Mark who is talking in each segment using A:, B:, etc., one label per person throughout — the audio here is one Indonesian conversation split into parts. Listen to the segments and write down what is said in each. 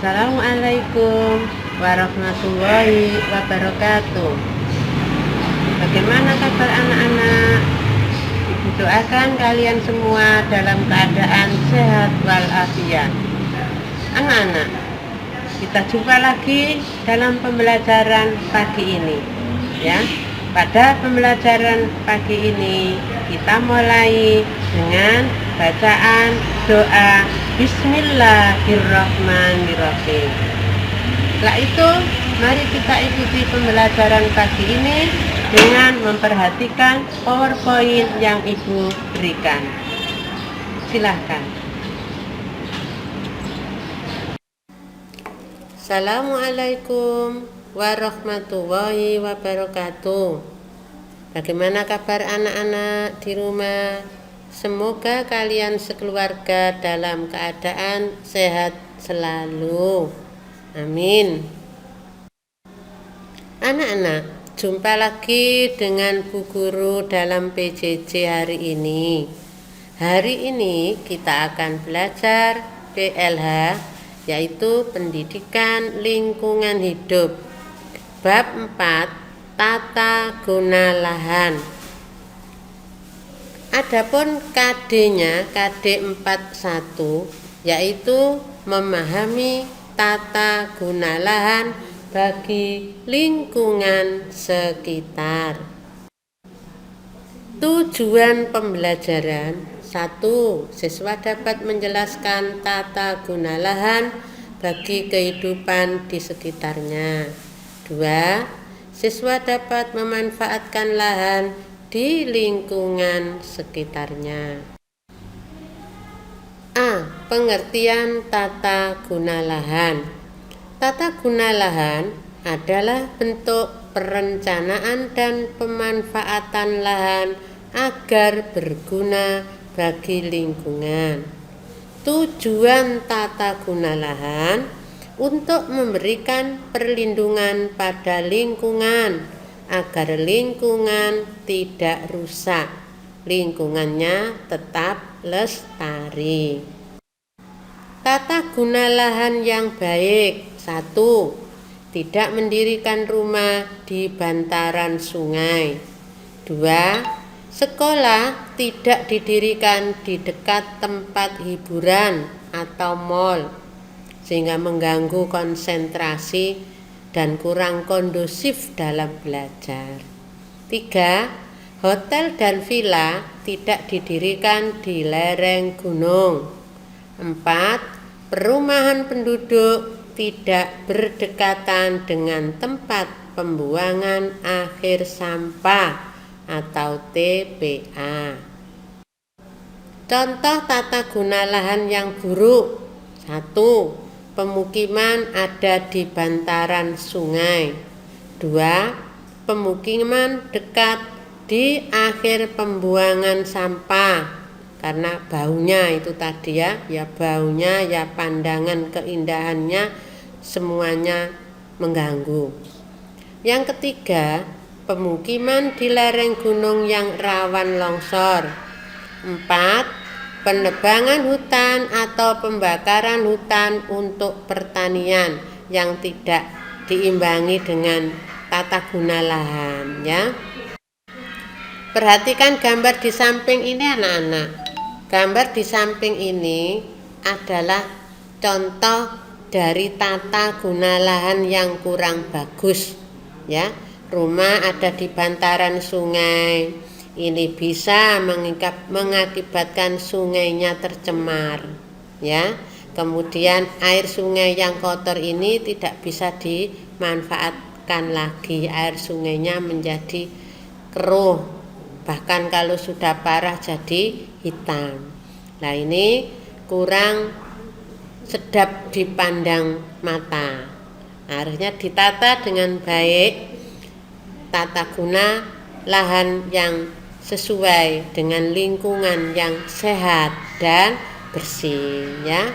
A: Assalamualaikum warahmatullahi wabarakatuh. Bagaimana kabar anak-anak? Ibu doakan kalian semua dalam keadaan sehat walafiat. Anak-anak, kita jumpa lagi dalam pembelajaran pagi ini, ya. Pada pembelajaran pagi ini kita mulai dengan bacaan doa Bismillahirrahmanirrahim. Setelah itu, mari kita ikuti pembelajaran pagi ini dengan memperhatikan PowerPoint yang Ibu berikan. Silahkan. Assalamualaikum warahmatullahi wabarakatuh. Bagaimana kabar anak-anak di rumah? Semoga kalian sekeluarga dalam keadaan sehat selalu. Amin. Anak-anak, jumpa lagi dengan Bu Guru dalam PJJ hari ini. Hari ini kita akan belajar PLH, yaitu Pendidikan Lingkungan Hidup. Bab 4, Tata Guna Lahan. Adapun KD-nya, KD 41, yaitu memahami tata guna lahan bagi lingkungan sekitar. Tujuan pembelajaran: 1. Siswa dapat menjelaskan tata guna lahan bagi kehidupan di sekitarnya. 2. Siswa dapat memanfaatkan lahan di lingkungan sekitarnya. A. Pengertian tata guna lahan. Tata guna lahan adalah bentuk perencanaan dan pemanfaatan lahan agar berguna bagi lingkungan. Tujuan tata guna lahan untuk memberikan perlindungan pada lingkungan agar lingkungan tidak rusak, lingkungannya tetap lestari. Tata guna lahan yang baik: 1. Tidak mendirikan rumah di bantaran sungai. 2. Sekolah tidak didirikan di dekat tempat hiburan atau mal, sehingga mengganggu konsentrasi dan kurang kondusif dalam belajar. 3. Hotel dan villa tidak didirikan di lereng gunung. 4. Perumahan penduduk tidak berdekatan dengan tempat pembuangan akhir sampah atau TPA. Contoh tata guna lahan yang buruk: 1. Pemukiman ada di bantaran sungai. 2. Pemukiman dekat di akhir pembuangan sampah, karena baunya itu tadi ya baunya, ya pandangan keindahannya, semuanya mengganggu. Yang ketiga, pemukiman di lereng gunung yang rawan longsor. 4. Penebangan hutan atau pembakaran hutan untuk pertanian yang tidak diimbangi dengan tata guna lahan, ya. Perhatikan gambar di samping ini anak-anak. Gambar di samping ini adalah contoh dari tata guna lahan yang kurang bagus, ya. Rumah ada di bantaran sungai. Ini bisa mengakibatkan sungainya tercemar, ya. Kemudian air sungai yang kotor ini tidak bisa dimanfaatkan lagi, air sungainya menjadi keruh, bahkan kalau sudah parah jadi hitam. Nah, ini kurang sedap dipandang mata. Harusnya ditata dengan baik, tata guna lahan yang sesuai dengan lingkungan yang sehat dan bersih, ya.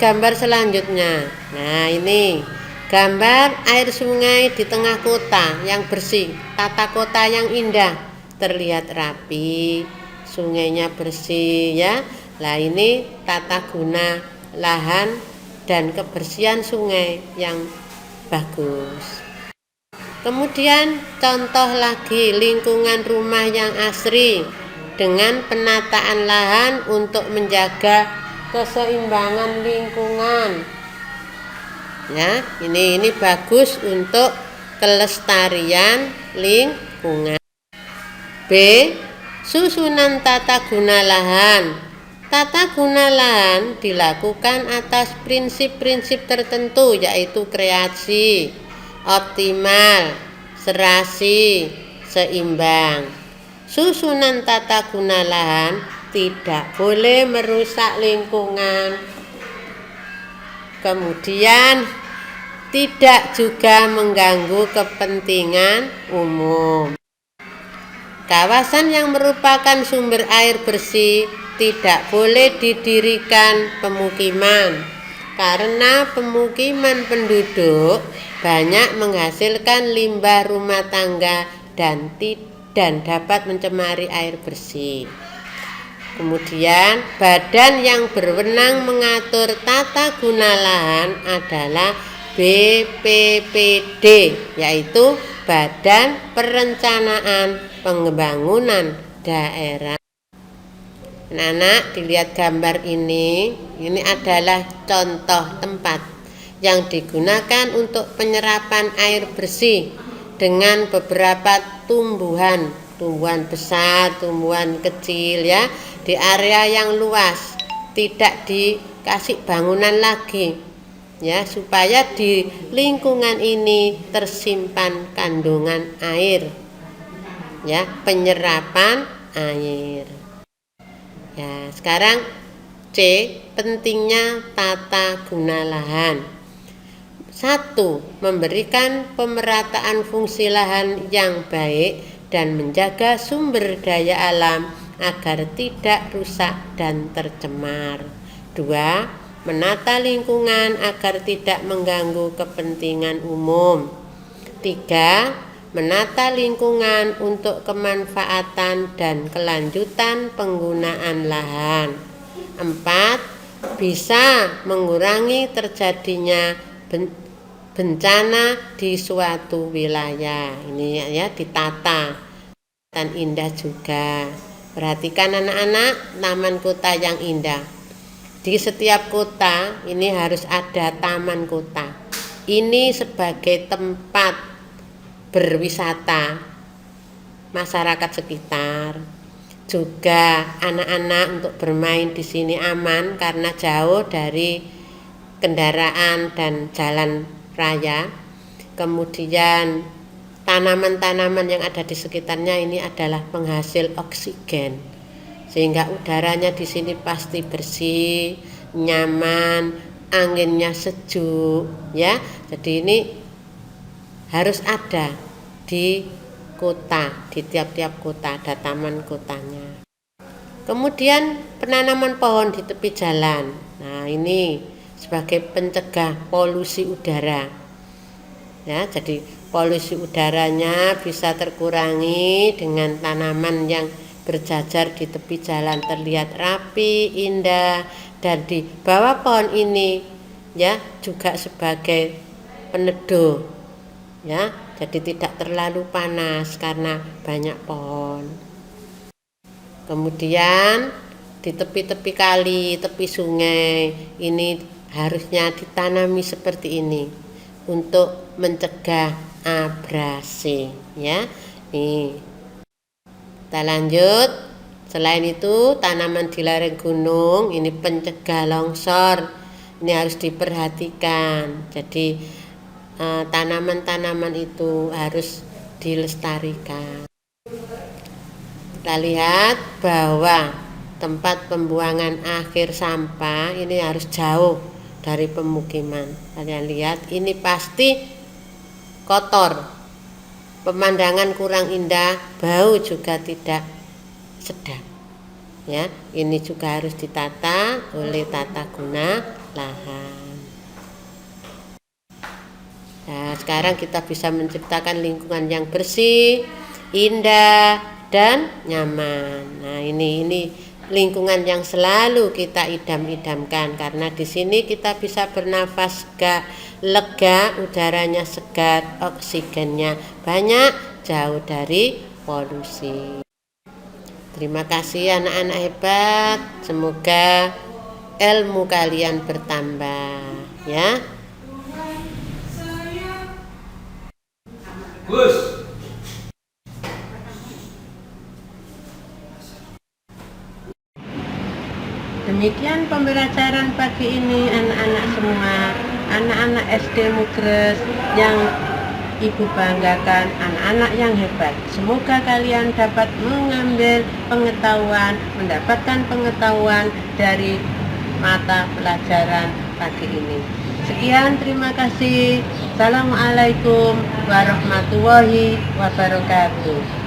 A: Gambar selanjutnya. Nah, ini gambar air sungai di tengah kota yang bersih, tata kota yang indah, terlihat rapi, sungainya bersih, ya. Nah, ini tata guna lahan dan kebersihan sungai yang bagus. Kemudian contoh lagi lingkungan rumah yang asri dengan penataan lahan untuk menjaga keseimbangan lingkungan. Ya, ini bagus untuk kelestarian lingkungan. B. Susunan tata guna lahan. Tata guna lahan dilakukan atas prinsip-prinsip tertentu, yaitu kreasi, optimal, serasi, seimbang. Susunan tata guna lahan tidak boleh merusak lingkungan. Kemudian tidak juga mengganggu kepentingan umum. Kawasan yang merupakan sumber air bersih tidak boleh didirikan pemukiman, karena pemukiman penduduk banyak menghasilkan limbah rumah tangga dan dapat mencemari air bersih. Kemudian badan yang berwenang mengatur tata guna lahan adalah BPPD, yaitu Badan Perencanaan Pembangunan Daerah. Anak-anak, dilihat gambar ini adalah contoh tempat yang digunakan untuk penyerapan air bersih dengan beberapa tumbuhan besar, tumbuhan kecil ya, di area yang luas, tidak dikasih bangunan lagi ya, supaya di lingkungan ini tersimpan kandungan air ya, penyerapan air. Ya, sekarang C, pentingnya tata guna lahan. 1. Memberikan pemerataan fungsi lahan yang baik dan menjaga sumber daya alam agar tidak rusak dan tercemar. 2. Menata lingkungan agar tidak mengganggu kepentingan umum. 3. Menata lingkungan untuk kemanfaatan dan kelanjutan penggunaan lahan. 4. Bisa mengurangi terjadinya bencana di suatu wilayah. Ini ya, ditata dan indah juga. Perhatikan anak-anak, taman kota yang indah. Di setiap kota ini harus ada taman kota. Ini sebagai tempat berwisata masyarakat sekitar, juga anak-anak untuk bermain di sini aman karena jauh dari kendaraan dan jalan raya. Kemudian tanaman-tanaman yang ada di sekitarnya ini adalah penghasil oksigen, sehingga udaranya di sini pasti bersih, nyaman, anginnya sejuk ya. Jadi ini harus ada di kota, di tiap-tiap kota ada taman kotanya. Kemudian penanaman pohon di tepi jalan. Nah, ini sebagai pencegah polusi udara. Ya, jadi polusi udaranya bisa terkurangi dengan tanaman yang berjajar di tepi jalan, terlihat rapi, indah, dan di bawah pohon ini ya juga sebagai peneduh. Ya, jadi tidak terlalu panas karena banyak pohon. Kemudian di tepi-tepi kali, tepi sungai ini harusnya ditanami seperti ini untuk mencegah abrasi ya. Nih. Kita lanjut. Selain itu, tanaman di lereng gunung ini pencegah longsor. Ini harus diperhatikan. Jadi tanaman-tanaman itu harus dilestarikan. Kita lihat bahwa tempat pembuangan akhir sampah ini harus jauh dari pemukiman. Kalian lihat ini pasti kotor, pemandangan kurang indah, bau juga tidak sedap ya. Ini juga harus ditata oleh tata guna lahan. Nah, sekarang kita bisa menciptakan lingkungan yang bersih, indah, dan nyaman. Nah, ini lingkungan yang selalu kita idam-idamkan, karena di sini kita bisa bernafas lega, udaranya segar, oksigennya banyak, jauh dari polusi. Terima kasih anak-anak hebat, semoga ilmu kalian bertambah ya.
B: Gus.
A: Demikian pembelajaran pagi ini anak-anak semua, anak-anak SD Mugres yang Ibu banggakan, anak-anak yang hebat. Semoga kalian dapat mengambil pengetahuan, mendapatkan pengetahuan dari mata pelajaran pagi ini. Sekian, terima kasih. Assalamualaikum warahmatullahi wabarakatuh.